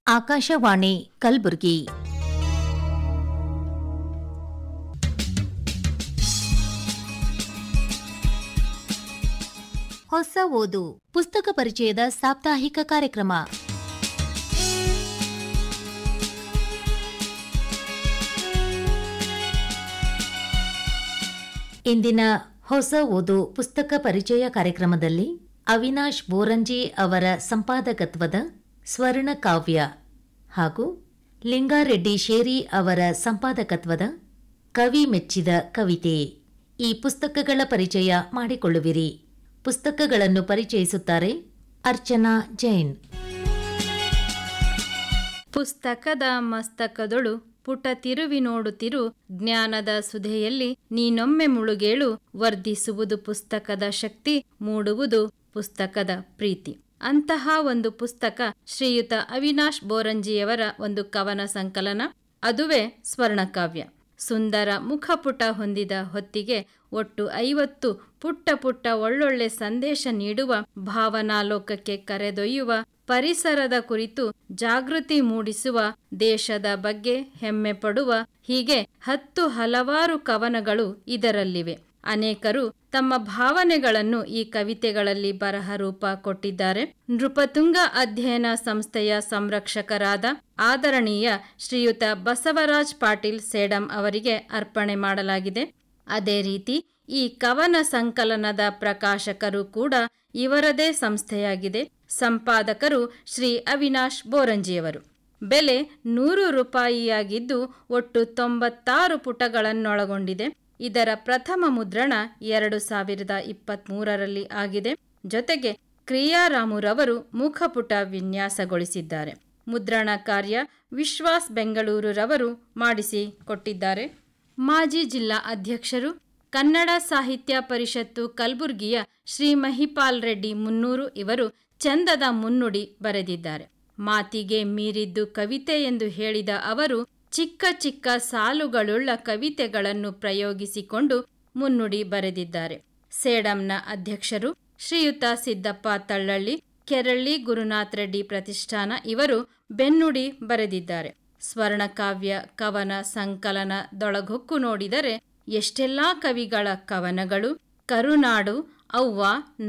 ಆಕಾಶವಾಣಿ ಕಲಬುರಗಿ. ಹೊಸ ಓದು ಪುಸ್ತಕ ಪರಿಚಯದ ಸಾಪ್ತಾಹಿಕ ಕಾರ್ಯಕ್ರಮ. ಇಂದಿನ ಹೊಸ ಓದು ಪುಸ್ತಕ ಪರಿಚಯ ಕಾರ್ಯಕ್ರಮದಲ್ಲಿ ಅವಿನಾಶ್ ಬೋರಂಜಿ ಅವರ ಸಂಪಾದಕತ್ವದ ಸ್ವರ್ಣಕಾವ್ಯ ಹಾಗೂ ಲಿಂಗಾರೆಡ್ಡಿ ಶೇರಿ ಅವರ ಸಂಪಾದಕತ್ವದ ಕವಿ ಮೆಚ್ಚಿದ ಕವಿತೆ ಈ ಪುಸ್ತಕಗಳ ಪರಿಚಯ ಮಾಡಿಕೊಳ್ಳುವಿರಿ. ಪುಸ್ತಕಗಳನ್ನು ಪರಿಚಯಿಸುತ್ತಾರೆ ಅರ್ಚನಾ ಜೈನ್. ಪುಸ್ತಕದ ಮಸ್ತಕದೊಳು ಪುಟ ತಿರುವಿ ನೋಡುತ್ತಿರು ಜ್ಞಾನದ ಸುಧೆಯಲ್ಲಿ ನೀನೊಮ್ಮೆ ಮುಳುಗೇಳು, ವರ್ಧಿಸುವುದು ಪುಸ್ತಕದ ಶಕ್ತಿ, ಮೂಡುವುದು ಪುಸ್ತಕದ ಪ್ರೀತಿ. ಅಂತಹ ಒಂದು ಪುಸ್ತಕ ಶ್ರೀಯುತ ಅವಿನಾಶ್ ಬೋರಂಜಿಯವರ ಒಂದು ಕವನ ಸಂಕಲನ, ಅದುವೇ ಸ್ವರ್ಣಕಾವ್ಯ. ಸುಂದರ ಮುಖಪುಟ ಹೊಂದಿದ ಹೊತ್ತಿಗೆ ಒಟ್ಟು 50 ಪುಟ್ಟ ಪುಟ್ಟ ಒಳ್ಳೊಳ್ಳೆ ಸಂದೇಶ ನೀಡುವ, ಭಾವನಾಲೋಕಕ್ಕೆ ಕರೆದೊಯ್ಯುವ, ಪರಿಸರದ ಕುರಿತು ಜಾಗೃತಿ ಮೂಡಿಸುವ, ದೇಶದ ಬಗ್ಗೆ ಹೆಮ್ಮೆ ಪಡುವ, ಹೀಗೆ 10 ಹಲವಾರು ಕವನಗಳು ಇದರಲ್ಲಿವೆ. ಅನೇಕರು ತಮ್ಮ ಭಾವನೆಗಳನ್ನು ಈ ಕವಿತೆಗಳಲ್ಲಿ ಬರಹ ರೂಪ ಕೊಟ್ಟಿದ್ದಾರೆ. ನೃಪತುಂಗ ಅಧ್ಯಯನ ಸಂಸ್ಥೆಯ ಸಂರಕ್ಷಕರಾದ ಆದರಣೀಯ ಶ್ರೀಯುತ ಬಸವರಾಜ್ ಪಾಟೀಲ್ ಸೇಡಂ ಅವರಿಗೆ ಅರ್ಪಣೆ ಮಾಡಲಾಗಿದೆ. ಅದೇ ರೀತಿ ಈ ಕವನ ಸಂಕಲನದ ಪ್ರಕಾಶಕರು ಕೂಡ ಇವರದೇ ಸಂಸ್ಥೆಯಾಗಿದೆ. ಸಂಪಾದಕರು ಶ್ರೀ ಅವಿನಾಶ್ ಬೋರಂಜಿಯವರು. ಬೆಲೆ 100 ರೂಪಾಯಿಯಾಗಿದ್ದು ಒಟ್ಟು 96 ಪುಟಗಳನ್ನೊಳಗೊಂಡಿದೆ. ಇದರ ಪ್ರಥಮ ಮುದ್ರಣ 2023ರಲ್ಲಿ ಆಗಿದೆ. ಜೊತೆಗೆ ಕ್ರಿಯಾರಾಮುರವರು ಮುಖಪುಟ ವಿನ್ಯಾಸಗೊಳಿಸಿದ್ದಾರೆ. ಮುದ್ರಣ ಕಾರ್ಯ ವಿಶ್ವಾಸ್ ಬೆಂಗಳೂರುರವರು ಮಾಡಿಸಿಕೊಟ್ಟಿದ್ದಾರೆ. ಮಾಜಿ ಜಿಲ್ಲಾ ಅಧ್ಯಕ್ಷರು, ಕನ್ನಡ ಸಾಹಿತ್ಯ ಪರಿಷತ್ತು ಕಲಬುರ್ಗಿಯ ಶ್ರೀ ಮಹಿಪಾಲ್ ರೆಡ್ಡಿ ಮುನ್ನೂರು ಇವರು ಚಂದದ ಮುನ್ನುಡಿ ಬರೆದಿದ್ದಾರೆ. ಮಾತಿಗೆ ಮೀರಿದ್ದು ಕವಿತೆ ಎಂದು ಹೇಳಿದ ಅವರು ಚಿಕ್ಕ ಚಿಕ್ಕ ಸಾಲುಗಳುಳ್ಳ ಕವಿತೆಗಳನ್ನು ಪ್ರಯೋಗಿಸಿಕೊಂಡು ಮುನ್ನುಡಿ ಬರೆದಿದ್ದಾರೆ. ಸೇಡಂನ ಅಧ್ಯಕ್ಷರು ಶ್ರೀಯುತ ಸಿದ್ದಪ್ಪ ತಳ್ಳಳ್ಳಿ, ಕೆರಳ್ಳಿ ಗುರುನಾಥ್ ರೆಡ್ಡಿ ಪ್ರತಿಷ್ಠಾನ ಇವರು ಬೆನ್ನುಡಿ ಬರೆದಿದ್ದಾರೆ. ಸ್ವರ್ಣಕಾವ್ಯ ಕವನ ಸಂಕಲನದೊಳಗೊಕ್ಕು ನೋಡಿದರೆ ಎಷ್ಟೆಲ್ಲಾ ಕವಿಗಳ ಕವನಗಳು, ಕರುನಾಡು, ಅವ್ವ,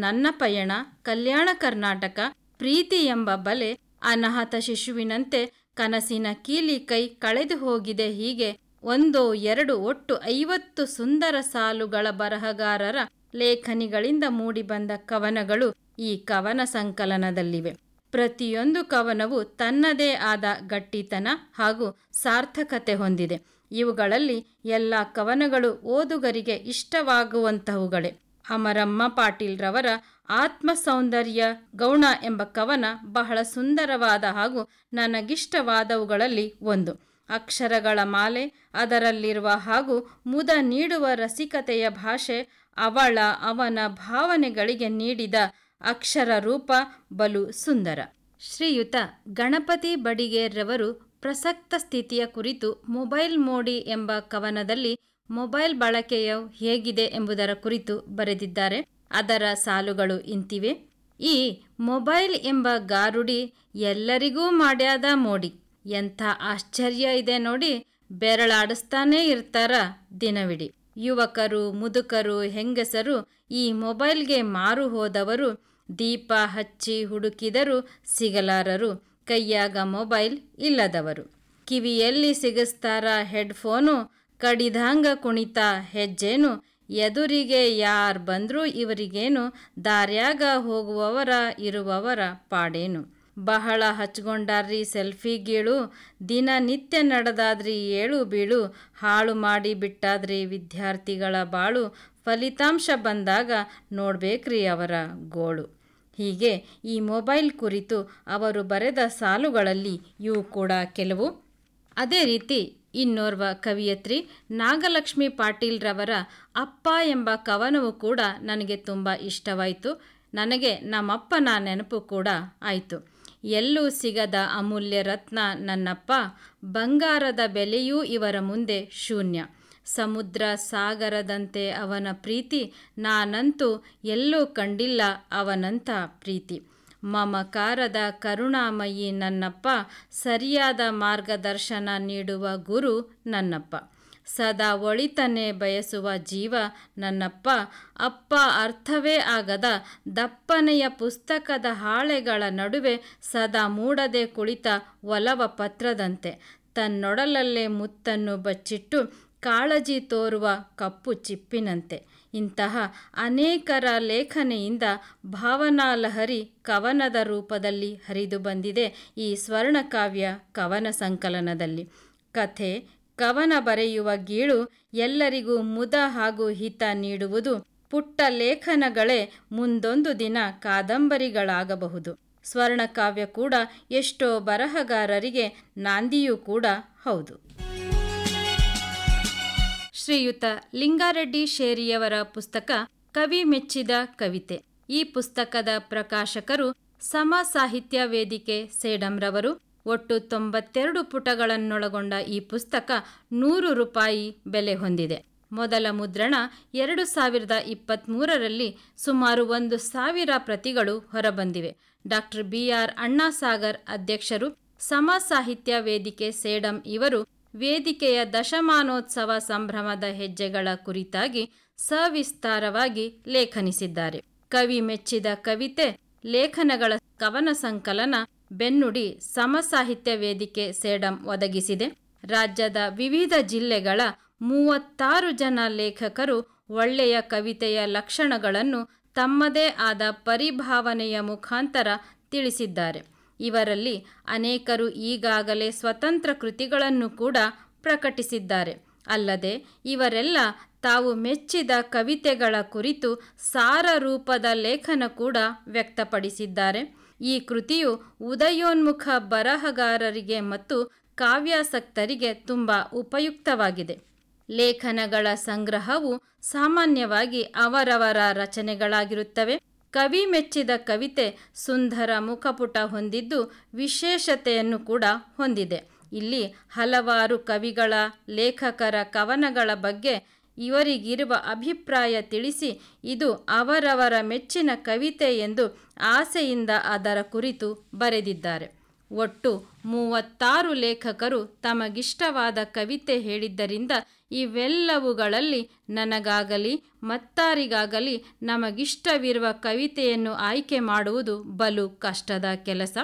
ನನ್ನ ಪಯಣ, ಕಲ್ಯಾಣ ಕರ್ನಾಟಕ, ಪ್ರೀತಿ ಎಂಬ ಬಲೆ, ಅನಾಥ ಶಿಶುವಿನಂತೆ, ಕನಸಿನ ಕೀಲಿ ಕೈ ಕಳೆದು ಹೋಗಿದೆ, ಹೀಗೆ 1, 2 ಒಟ್ಟು 50 ಸುಂದರ ಸಾಲುಗಳ ಬರಹಗಾರರ ಲೇಖನಿಗಳಿಂದ ಮೂಡಿಬಂದ ಕವನಗಳು ಈ ಕವನ ಸಂಕಲನದಲ್ಲಿವೆ. ಪ್ರತಿಯೊಂದು ಕವನವು ತನ್ನದೇ ಆದ ಗಟ್ಟಿತನ ಹಾಗೂ ಸಾರ್ಥಕತೆ ಹೊಂದಿದೆ. ಇವುಗಳಲ್ಲಿ ಎಲ್ಲ ಕವನಗಳು ಓದುಗರಿಗೆ ಇಷ್ಟವಾಗುವಂತಹುಗಳೇ. ಅಮರಮ್ಮ ಪಾಟೀಲ್ ರವರ ಆತ್ಮ ಸೌಂದರ್ಯ ಗೌಣ ಎಂಬ ಕವನ ಬಹಳ ಸುಂದರವಾದ ಹಾಗೂ ನನಗಿಷ್ಟವಾದವುಗಳಲ್ಲಿ ಒಂದು. ಅಕ್ಷರಗಳ ಮಾಲೆ, ಅದರಲ್ಲಿರುವ ಹಾಗೂ ಮುದ ನೀಡುವ ರಸಿಕತೆಯ ಭಾಷೆ, ಅವಳ ಅವನ ಭಾವನೆಗಳಿಗೆ ನೀಡಿದ ಅಕ್ಷರ ರೂಪ ಬಲು ಸುಂದರ. ಶ್ರೀಯುತ ಗಣಪತಿ ಬಡಿಗೇರ್ರವರು ಪ್ರಸಕ್ತ ಸ್ಥಿತಿಯ ಕುರಿತು ಮೊಬೈಲ್ ಮೋಡಿ ಎಂಬ ಕವನದಲ್ಲಿ ಮೊಬೈಲ್ ಬಳಕೆಯು ಹೇಗಿದೆ ಎಂಬುದರ ಕುರಿತು ಬರೆದಿದ್ದಾರೆ. ಅದರ ಸಾಲುಗಳು ಇಂತಿವೆ. ಈ ಮೊಬೈಲ್ ಎಂಬ ಗಾರುಡಿ ಎಲ್ಲರಿಗೂ ಮಾಡ್ಯಾದ ಮೋಡಿ, ಎಂಥ ಆಶ್ಚರ್ಯ ಇದೆ ನೋಡಿ, ಬೆರಳಾಡಿಸ್ತಾನೇ ಇರ್ತಾರ ದಿನವಿಡಿ. ಯುವಕರು, ಮುದುಕರು, ಹೆಂಗಸರು ಈ ಮೊಬೈಲ್ಗೆ ಮಾರು ಹೋದವರು, ದೀಪ ಹಚ್ಚಿ ಹುಡುಕಿದರೂ ಸಿಗಲಾರರು, ಕೈಯಾಗ ಮೊಬೈಲ್ ಇಲ್ಲದವರು. ಕಿವಿಯಲ್ಲಿ ಸಿಗಿಸ್ತಾರ ಹೆಡ್ಫೋನು, ಕಡಿದಂಗ ಕುಣಿತ ಹೆಜ್ಜೇನು, ಎದುರಿಗೆ ಯಾರು ಬಂದ್ರೂ ಇವರಿಗೇನು, ದಾರ್ಯಾಗ ಹೋಗುವವರ ಇರುವವರ ಪಾಡೇನು. ಬಹಳ ಹಚ್ಕೊಂಡಾರ್ರಿ ಸೆಲ್ಫಿ ಗೀಳು, ದಿನ ನಿತ್ಯ ನಡೆದಾದ್ರಿ ಏಳು ಬೀಳು, ಹಾಳು ಮಾಡಿ ಬಿಟ್ಟಾದ್ರಿ ವಿದ್ಯಾರ್ಥಿಗಳ ಬಾಳು, ಫಲಿತಾಂಶ ಬಂದಾಗ ನೋಡ್ಬೇಕ್ರಿ ಅವರ ಗೋಳು. ಹೀಗೆ ಈ ಮೊಬೈಲ್ ಕುರಿತು ಅವರು ಬರೆದ ಸಾಲುಗಳಲ್ಲಿ ಇವು ಕೂಡ ಕೆಲವು. ಅದೇ ರೀತಿ ಇನ್ನೋರ್ವ ಕವಿಯತ್ರಿ ನಾಗಲಕ್ಷ್ಮಿ ಪಾಟೀಲ್ ರವರ ಅಪ್ಪ ಎಂಬ ಕವನವು ಕೂಡ ನನಗೆ ತುಂಬ ಇಷ್ಟವಾಯಿತು. ನನಗೆ ನಮ್ಮಪ್ಪನ ನೆನಪು ಕೂಡ ಆಯಿತು. ಎಲ್ಲೂ ಸಿಗದ ಅಮೂಲ್ಯ ರತ್ನ ನನ್ನಪ್ಪ, ಬಂಗಾರದ ಬೆಲೆಯೂ ಇವರ ಮುಂದೆ ಶೂನ್ಯ. ಸಮುದ್ರ ಸಾಗರದಂತೆ ಅವನ ಪ್ರೀತಿ, ನಾನಂತೂ ಎಲ್ಲೂ ಕಂಡಿಲ್ಲ ಅವನಂಥ ಪ್ರೀತಿ. ಮಮಕಾರದ ಕರುಣಾಮಯಿ ನನ್ನಪ್ಪ, ಸರಿಯಾದ ಮಾರ್ಗದರ್ಶನ ನೀಡುವ ಗುರು ನನ್ನಪ್ಪ. ಸದಾ ಒಳಿತನ್ನೇ ಬಯಸುವ ಜೀವ ನನ್ನಪ್ಪ. ಅಪ್ಪ ಅರ್ಥವೇ ಆಗದ ದಪ್ಪನೆಯ ಪುಸ್ತಕದ ಹಾಳೆಗಳ ನಡುವೆ ಸದಾ ಮೂಡದೆ ಕುಳಿತ ಒಲವ ಪತ್ರದಂತೆ, ತನ್ನೊಡಲಲ್ಲೇ ಮುತ್ತನ್ನು ಬಚ್ಚಿಟ್ಟು ಕಾಳಜಿ ತೋರುವ ಕಪ್ಪು ಚಿಪ್ಪಿನಂತೆ. ಇಂತಹ ಅನೇಕರ ಲೇಖನೆಯಿಂದ ಭಾವನಾಲಹರಿ ಕವನದ ರೂಪದಲ್ಲಿ ಹರಿದು ಬಂದಿದೆ ಈ ಸ್ವರ್ಣಕಾವ್ಯ ಕವನ ಸಂಕಲನದಲ್ಲಿ. ಕಥೆ, ಕವನ ಬರೆಯುವ ಗೀಳು ಎಲ್ಲರಿಗೂ ಮುದ ಹಾಗೂ ಹಿತ ನೀಡುವುದು. ಪುಟ್ಟ ಲೇಖನಗಳೇ ಮುಂದೊಂದು ದಿನ ಕಾದಂಬರಿಗಳಾಗಬಹುದು. ಸ್ವರ್ಣಕಾವ್ಯ ಕೂಡ ಎಷ್ಟೋ ಬರಹಗಾರರಿಗೆ ನಾಂದಿಯೂ ಕೂಡ ಹೌದು. ಶ್ರೀಯುತ ಲಿಂಗಾರೆಡ್ಡಿ ಶೇರಿಯವರ ಪುಸ್ತಕ ಕವಿ ಮೆಚ್ಚಿದ ಕವಿತೆ. ಈ ಪುಸ್ತಕದ ಪ್ರಕಾಶಕರು ಸಮ ಸಾಹಿತ್ಯ ವೇದಿಕೆ ಸೇಡಂರವರು. ಒಟ್ಟು 92 ಪುಟಗಳನ್ನೊಳಗೊಂಡ ಈ ಪುಸ್ತಕ 100 ರೂಪಾಯಿ ಬೆಲೆ ಹೊಂದಿದೆ. ಮೊದಲ ಮುದ್ರಣ 2023ರಲ್ಲಿ ಸುಮಾರು 1,000 ಪ್ರತಿಗಳು ಹೊರಬಂದಿವೆ. ಡಾಕ್ಟರ್ BR ಅಣ್ಣಾಸಾಗರ್ ಅಧ್ಯಕ್ಷರು, ಸಮ ಸಾಹಿತ್ಯ ವೇದಿಕೆ ಸೇಡಂ ಇವರು ವೇದಿಕೆಯ ದಶಮಾನೋತ್ಸವ ಸಂಭ್ರಮದ ಹೆಜ್ಜೆಗಳ ಕುರಿತಾಗಿ ಸವಿಸ್ತಾರವಾಗಿ ಲೇಖನಿಸಿದ್ದಾರೆ. ಕವಿ ಮೆಚ್ಚಿದ ಕವಿತೆ ಲೇಖನಗಳ ಕವನ ಸಂಕಲನ ಬೆನ್ನುಡಿ ಸಮ ಸಾಹಿತ್ಯ ವೇದಿಕೆ ಸೇಡಂ ಒದಗಿಸಿದೆ. ರಾಜ್ಯದ ವಿವಿಧ ಜಿಲ್ಲೆಗಳ 36 ಜನ ಲೇಖಕರು ಒಳ್ಳೆಯ ಕವಿತೆಯ ಲಕ್ಷಣಗಳನ್ನು ತಮ್ಮದೇ ಆದ ಪರಿಭಾವನೆಯ ಮುಖಾಂತರ ತಿಳಿಸಿದ್ದಾರೆ. ಇವರಲ್ಲಿ ಅನೇಕರು ಈಗಾಗಲೇ ಸ್ವತಂತ್ರ ಕೃತಿಗಳನ್ನು ಕೂಡ ಪ್ರಕಟಿಸಿದ್ದಾರೆ. ಅಲ್ಲದೆ ಇವರೆಲ್ಲ ತಾವು ಮೆಚ್ಚಿದ ಕವಿತೆಗಳ ಕುರಿತು ಸಾರ ರೂಪದ ಲೇಖನ ಕೂಡ ವ್ಯಕ್ತಪಡಿಸಿದ್ದಾರೆ. ಈ ಕೃತಿಯು ಉದಯೋನ್ಮುಖ ಬರಹಗಾರರಿಗೆ ಮತ್ತು ಕಾವ್ಯಾಸಕ್ತರಿಗೆ ತುಂಬ ಉಪಯುಕ್ತವಾಗಿದೆ. ಲೇಖನಗಳ ಸಂಗ್ರಹವು ಸಾಮಾನ್ಯವಾಗಿ ಅವರವರ ರಚನೆಗಳಾಗಿರುತ್ತವೆ. ಕವಿ ಮೆಚ್ಚಿದ ಕವಿತೆ ಸುಂದರ ಮುಖಪುಟ ಹೊಂದಿದ್ದು ವಿಶೇಷತೆಯನ್ನು ಕೂಡ ಹೊಂದಿದೆ. ಇಲ್ಲಿ ಹಲವಾರು ಕವಿಗಳ, ಲೇಖಕರ ಕವನಗಳ ಬಗ್ಗೆ ಇವರಿಗಿರುವ ಅಭಿಪ್ರಾಯ ತಿಳಿಸಿ ಇದು ಅವರವರ ಮೆಚ್ಚಿನ ಕವಿತೆ ಎಂದು ಆಸೆಯಿಂದ ಅದರ ಕುರಿತು ಬರೆದಿದ್ದಾರೆ. ಒಟ್ಟು 36 ಲೇಖಕರು ತಮಗಿಷ್ಟವಾದ ಕವಿತೆ ಹೇಳಿದ್ದರಿಂದ ಇವೆಲ್ಲವುಗಳಲ್ಲಿ ನನಗಾಗಲಿ ಮತ್ತಾರಿಗಾಗಲಿ ನಮಗಿಷ್ಟವಿರುವ ಕವಿತೆಯನ್ನು ಆಯ್ಕೆ ಮಾಡುವುದು ಬಲು ಕಷ್ಟದ ಕೆಲಸ.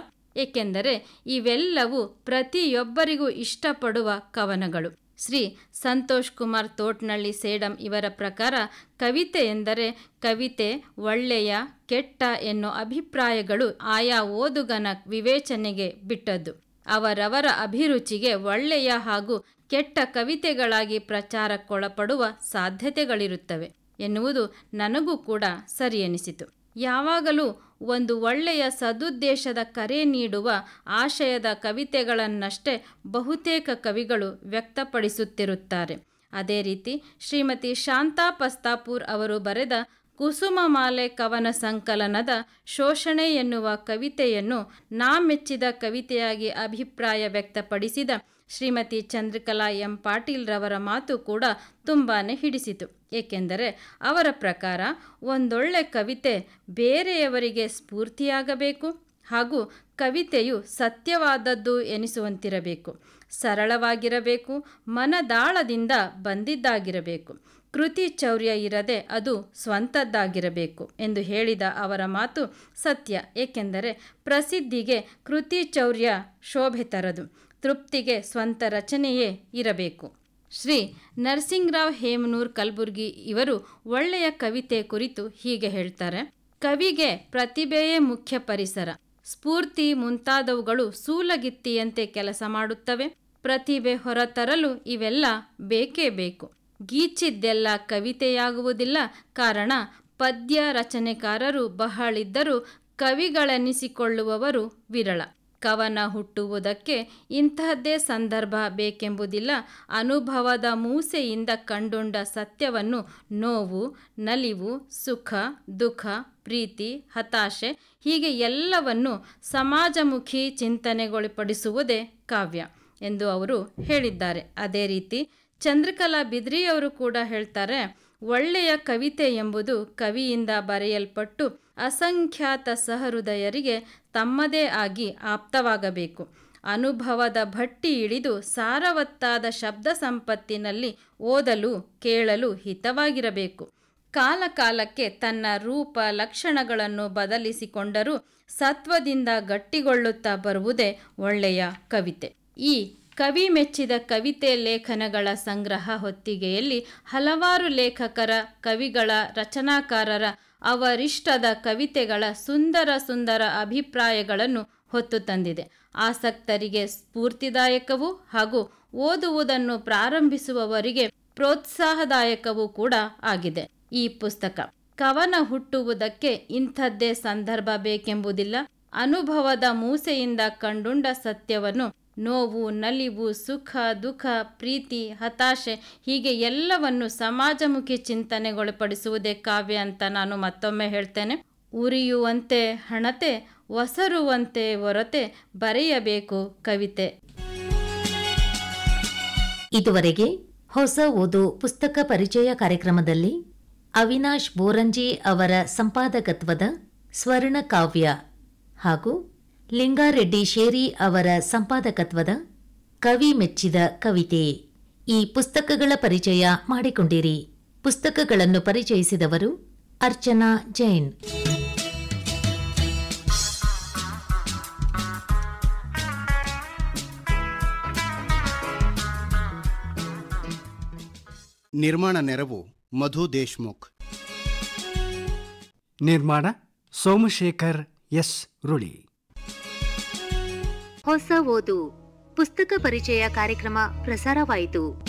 ಏಕೆಂದರೆ ಇವೆಲ್ಲವೂ ಪ್ರತಿಯೊಬ್ಬರಿಗೂ ಇಷ್ಟಪಡುವ ಕವನಗಳು. ಶ್ರೀ ಸಂತೋಷ್ ಕುಮಾರ್ ತೋಟ್ನಳ್ಳಿ ಸೇಡಂ ಇವರ ಪ್ರಕಾರ ಕವಿತೆ ಎಂದರೆ ಕವಿತೆ ಒಳ್ಳೆಯ ಕೆಟ್ಟ ಎನ್ನೋ ಅಭಿಪ್ರಾಯಗಳು ಆಯಾ ಓದುಗನ ವಿವೇಚನೆಗೆ ಬಿಟ್ಟದ್ದು. ಅವರವರ ಅಭಿರುಚಿಗೆ ಒಳ್ಳೆಯ ಹಾಗೂ ಕೆಟ್ಟ ಕವಿತೆಗಳಾಗಿ ಪ್ರಚಾರಕ್ಕೊಳಪಡುವ ಸಾಧ್ಯತೆಗಳಿರುತ್ತವೆ ಎನ್ನುವುದು ನನಗೂ ಕೂಡ ಸರಿ ಎನಿಸಿತು. ಯಾವಾಗಲೂ ಒಂದು ಒಳ್ಳೆಯ ಸದುದ್ದೇಶದ ಕರೆ ನೀಡುವ ಆಶಯದ ಕವಿತೆಗಳನ್ನಷ್ಟೇ ಬಹುತೇಕ ಕವಿಗಳು ವ್ಯಕ್ತಪಡಿಸುತ್ತಿರುತ್ತಾರೆ. ಅದೇ ರೀತಿ ಶ್ರೀಮತಿ ಶಾಂತಾ ಪಸ್ತಾಪುರ್ ಅವರು ಬರೆದ ಕುಸುಮಮಾಲೆ ಕವನ ಸಂಕಲನದ ಶೋಷಣೆ ಎನ್ನುವ ಕವಿತೆಯನ್ನು ನಾ ಮೆಚ್ಚಿದ ಕವಿತೆಯಾಗಿ ಅಭಿಪ್ರಾಯ ವ್ಯಕ್ತಪಡಿಸಿದ ಶ್ರೀಮತಿ ಚಂದ್ರಕಲಾ ಎಂ ಪಾಟೀಲ್ ರವರ ಮಾತು ಕೂಡ ತುಂಬಾ ಹಿಡಿಸಿತು. ಏಕೆಂದರೆ ಅವರ ಪ್ರಕಾರ ಒಂದೊಳ್ಳೆ ಕವಿತೆ ಬೇರೆಯವರಿಗೆ ಸ್ಫೂರ್ತಿಯಾಗಬೇಕು ಹಾಗೂ ಕವಿತೆಯು ಸತ್ಯವಾದದ್ದು ಎನಿಸುವಂತಿರಬೇಕು, ಸರಳವಾಗಿರಬೇಕು, ಮನದಾಳದಿಂದ ಬಂದಿದ್ದಾಗಿರಬೇಕು, ಕೃತಿ ಚೌರ್ಯ ಇರದೆ ಅದು ಸ್ವಂತದ್ದಾಗಿರಬೇಕು ಎಂದು ಹೇಳಿದ ಅವರ ಮಾತು ಸತ್ಯ. ಏಕೆಂದರೆ ಪ್ರಸಿದ್ಧಿಗೆ ಕೃತಿ ಚೌರ್ಯ ಶೋಭೆ ತರದು, ತೃಪ್ತಿಗೆ ಸ್ವಂತ ರಚನೆಯೇ ಇರಬೇಕು. ಶ್ರೀ ನರಸಿಂಗರಾವ್ ಹೇಮನೂರ್ ಕಲಬುರ್ಗಿ ಇವರು ಒಳ್ಳೆಯ ಕವಿತೆ ಕುರಿತು ಹೀಗೆ ಹೇಳ್ತಾರೆ. ಕವಿಗೆ ಪ್ರತಿಭೆಯೇ ಮುಖ್ಯ ಪರಿಸರ, ಸ್ಫೂರ್ತಿ ಮುಂತಾದವುಗಳು ಸೂಲಗಿತ್ತಿಯಂತೆ ಕೆಲಸ ಮಾಡುತ್ತವೆ. ಪ್ರತಿಭೆ ಹೊರತರಲು ಇವೆಲ್ಲ ಬೇಕೇ ಬೇಕು. ಗೀಚಿದ್ದೆಲ್ಲ ಕವಿತೆಯಾಗುವುದಿಲ್ಲ. ಕಾರಣ ಪದ್ಯ ರಚನೆಕಾರರು ಬಹಳಿದ್ದರೂ ಕವಿಗಳೆನಿಸಿಕೊಳ್ಳುವವರು ವಿರಳ. ಕವನ ಹುಟ್ಟುವುದಕ್ಕೆ ಇಂತಹದ್ದೇ ಸಂದರ್ಭ ಬೇಕೆಂಬುದಿಲ್ಲ. ಅನುಭವದ ಮೂಸೆಯಿಂದ ಕಂಡುಂಡ ಸತ್ಯವನ್ನು ನೋವು, ನಲಿವು, ಸುಖ, ದುಃಖ, ಪ್ರೀತಿ, ಹತಾಶೆ ಹೀಗೆ ಎಲ್ಲವನ್ನು ಸಮಾಜಮುಖಿ ಚಿಂತನೆಗೊಳಪಡಿಸುವುದೇ ಕಾವ್ಯ ಎಂದು ಅವರು ಹೇಳಿದ್ದಾರೆ. ಅದೇ ರೀತಿ ಚಂದ್ರಕಲಾ ಬಿದ್ರಿಯವರು ಕೂಡ ಹೇಳ್ತಾರೆ, ಒಳ್ಳೆಯ ಕವಿತೆ ಎಂಬುದು ಕವಿಯಿಂದ ಬರೆಯಲ್ಪಟ್ಟು ಅಸಂಖ್ಯಾತ ಸಹೃದಯರಿಗೆ ತಮ್ಮದೇ ಆಗಿ ಆಪ್ತವಾಗಬೇಕು. ಅನುಭವದ ಭಟ್ಟಿ ಇಳಿದು ಸಾರವತ್ತಾದ ಶಬ್ದ ಸಂಪತ್ತಿನಲ್ಲಿ ಓದಲು ಕೇಳಲು ಹಿತವಾಗಿರಬೇಕು. ಕಾಲಕಾಲಕ್ಕೆ ತನ್ನ ರೂಪ ಲಕ್ಷಣಗಳನ್ನು ಬದಲಿಸಿಕೊಂಡರೂ ಸತ್ವದಿಂದ ಗಟ್ಟಿಗೊಳ್ಳುತ್ತಾ ಬರುವುದೇ ಒಳ್ಳೆಯ ಕವಿತೆ. ಈ ಕವಿ ಮೆಚ್ಚಿದ ಕವಿತೆ ಲೇಖನಗಳ ಸಂಗ್ರಹ ಹೊತ್ತಿಗೆಯಲ್ಲಿ ಹಲವಾರು ಲೇಖಕರ, ಕವಿಗಳ, ರಚನಾಕಾರರ ಅವರಿಷ್ಟದ ಕವಿತೆಗಳ ಸುಂದರ ಸುಂದರ ಅಭಿಪ್ರಾಯಗಳನ್ನು ಹೊತ್ತು ತಂದಿದೆ. ಆಸಕ್ತರಿಗೆ ಸ್ಫೂರ್ತಿದಾಯಕವೂ ಹಾಗೂ ಓದುವುದನ್ನು ಪ್ರಾರಂಭಿಸುವವರಿಗೆ ಪ್ರೋತ್ಸಾಹದಾಯಕವೂ ಕೂಡ ಆಗಿದೆ. ಈ ಪುಸ್ತಕ ಕವನ ಹುಟ್ಟುವುದಕ್ಕೆ ಇಂಥದ್ದೇ ಸಂದರ್ಭ ಬೇಕೆಂಬುದಿಲ್ಲ. ಅನುಭವದ ಮೂಸೆಯಿಂದ ಕಂಡುಂಡ ಸತ್ಯವನ್ನು ನೋವು, ನಲಿವು, ಸುಖ, ದುಃಖ, ಪ್ರೀತಿ, ಹತಾಶೆ ಹೀಗೆ ಎಲ್ಲವನ್ನು ಸಮಾಜಮುಖಿ ಚಿಂತನೆಗೊಳಪಡಿಸುವುದೇ ಕಾವ್ಯ ಅಂತ ನಾನು ಮತ್ತೊಮ್ಮೆ ಹೇಳ್ತೇನೆ. ಉರಿಯುವಂತೆ ಹಣತೆ, ಒಸರುವಂತೆ ಒರತೆ ಬರೆಯಬೇಕು ಕವಿತೆ. ಇದುವರೆಗೆ ಹೊಸ ಓದು ಪುಸ್ತಕ ಪರಿಚಯ ಕಾರ್ಯಕ್ರಮದಲ್ಲಿ ಅವಿನಾಶ್ ಬೋರಂಜಿ ಅವರ ಸಂಪಾದಕತ್ವದ ಸ್ವರ್ಣ ಕಾವ್ಯ ಹಾಗೂ ಲಿಂಗಾರೆಡ್ಡಿ ಶೇರಿ ಅವರ ಸಂಪಾದಕತ್ವದ ಕವಿ ಮೆಚ್ಚಿದ ಕವಿತೆ ಈ ಪುಸ್ತಕಗಳ ಪರಿಚಯ ಮಾಡಿಕೊಂಡಿರಿ. ಪುಸ್ತಕಗಳನ್ನು ಪರಿಚಯಿಸಿದವರು ಅರ್ಚನಾ ಜೈನ್. ನಿರ್ಮಾಣ ನೆರವು ಮಧು ದೇಶ್ಮುಖ್. ನಿರ್ಮಾಣ ಸೋಮಶೇಖರ್ ಎಸ್ ರುಳಿ. ಹೊಸ ಓದು ಪುಸ್ತಕ ಪರಿಚಯ ಕಾರ್ಯಕ್ರಮ ಪ್ರಸಾರವಾಯಿತು.